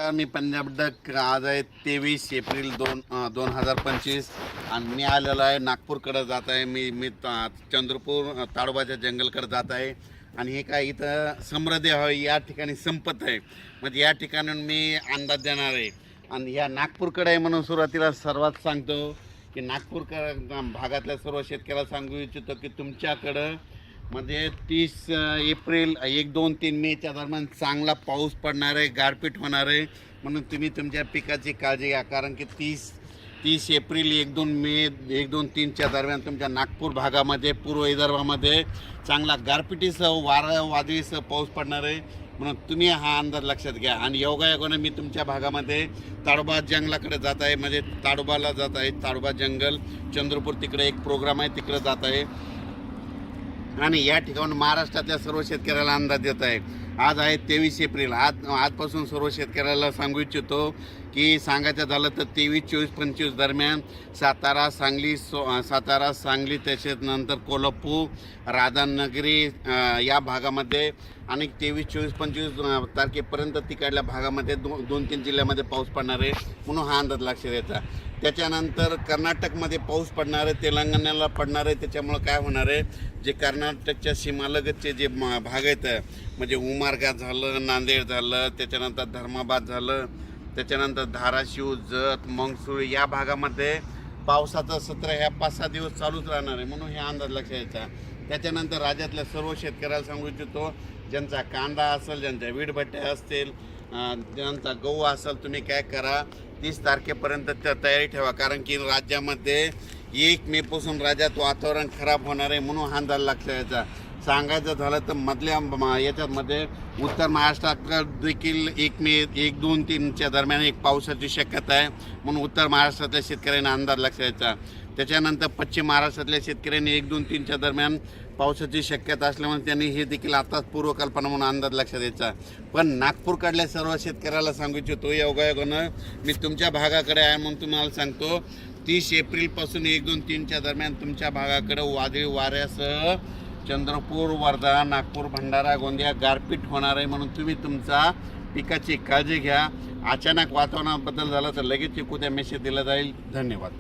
मी Punjab duck आज आहे 23 April 2025 आणि मी आलेलो आहे नागपूरकडे जात आहे. मी चंद्रपूर ताडोबाच्या जंगलकडे जात आहे आणि हे काय इथं समृद्धी या ठिकाणी संपत आहे. म्हणजे या ठिकाणून मी अंदाज देणार आहे आणि ह्या नागपूरकडे आहे म्हणून सुरुवातीला सर्वात सांगतो की नागपूरकडे भागातल्या सर्व शेतकऱ्याला सांगू इच्छितो की तुमच्याकडं म्हणजे 30 एप्रिल 1, 2, 3 मेच्या दरम्यान चांगला पाऊस पडणार आहे, गारपीट होणार आहे. म्हणून तुम्ही तुमच्या पिकाची काळजी घ्या. कारण की 30 एप्रिल 1, 2 मे 1, 2, 3च्या दरम्यान तुमच्या नागपूर भागामध्ये पूर्व विदर्भामध्ये चांगला गारपिटीसह वादळीसह पाऊस पडणार आहे. म्हणून तुम्ही हा अंदाज लक्षात घ्या. आणि योगायोगाने मी तुमच्या भागामध्ये ताडोबा जंगलाकडे जात आहे. म्हणजे ताडोबाला जात आहे. ताडोबा जंगल चंद्रपूर तिकडे एक प्रोग्राम आहे, तिकडे जात आहे आणि या ठिकाणी महाराष्ट्रातल्या सर्व शेतकऱ्याला अंदाज देत आहे. आज आहे 23 एप्रिल. आजपासून सर्व शेतकऱ्याला सांगू इच्छितो की सांगायचं झालं तर 23, 24, 25 दरम्यान सातारा, सांगली तसेच नंतर कोल्हापूर, राधानगरी या भागामध्ये आणि 23, 24, 25 तारखेपर्यंत तिकडल्या भागामध्ये 2-3 जिल्ह्यामध्ये पाऊस पडणार आहे. म्हणून हा अंदाज लक्षात द्यायचा. त्याच्यानंतर कर्नाटकमध्ये पाऊस पडणार आहे, तेलंगणाला पडणार आहे. त्याच्यामुळं काय होणार आहे, जे कर्नाटकच्या सीमालगतचे जे भाग आहेत म्हणजे उमरगा झालं, नांदेड झालं, त्याच्यानंतर धर्माबाद झालं, त्याच्यानंतर धाराशिव, जत, मंगसूळ या भागामध्ये पावसाचं सत्र ह्या 5-6 दिवस चालूच राहणार आहे. म्हणून हे अंदाज लक्षात यायचा. त्याच्यानंतर राज्यातल्या सर्व शेतकऱ्याला सांगू इच्छितो, ज्यांचा कांदा असेल, ज्यांच्या वीटभट्ट्या असतील, ज्यांचा गहू असेल, तुम्ही काय करा 30 तारखेपर्यंत तयारी ठेवा. कारण की राज्यामध्ये 1 मेपासून राज्यात वातावरण खराब होणार आहे. म्हणून हा अंदाज लक्षात यायचा. सांगायचं झालं तर मधल्या याच्यामध्ये उत्तर महाराष्ट्रात देखील 1 मे 1, 2, 3च्या दरम्यान एक पावसाची शक्यता आहे. म्हणून उत्तर महाराष्ट्रातल्या शेतकऱ्यांना अंदाज लक्षात यायचा. त्याच्यानंतर पश्चिम महाराष्ट्रातल्या शेतकऱ्यांनी 1, 2, 3च्या दरम्यान पावसाची शक्यता असल्यामुळे त्यांनी हे देखील आताच पूर्वकल्पना म्हणून अंदाज लक्षात द्यायचा. पण नागपूरकडल्या सर्व शेतकऱ्याला सांगू इच्छितो, योगायोगानं मी तुमच्या भागाकडे आहे म्हणून तुम्हाला सांगतो 30 एप्रिलपासून 1, 2, 3च्या दरम्यान तुमच्या भागाकडे वादळी वाऱ्यासह चंद्रपूर, वर्धा, नागपूर, भंडारा, गोंदिया गारपीट होणार आहे. म्हणून तुम्ही तुमचा पिकाची काळजी घ्या. अचानक वातावरणात बदल झाला तर लगेच उद्या मेसेज दिला जाईल. धन्यवाद.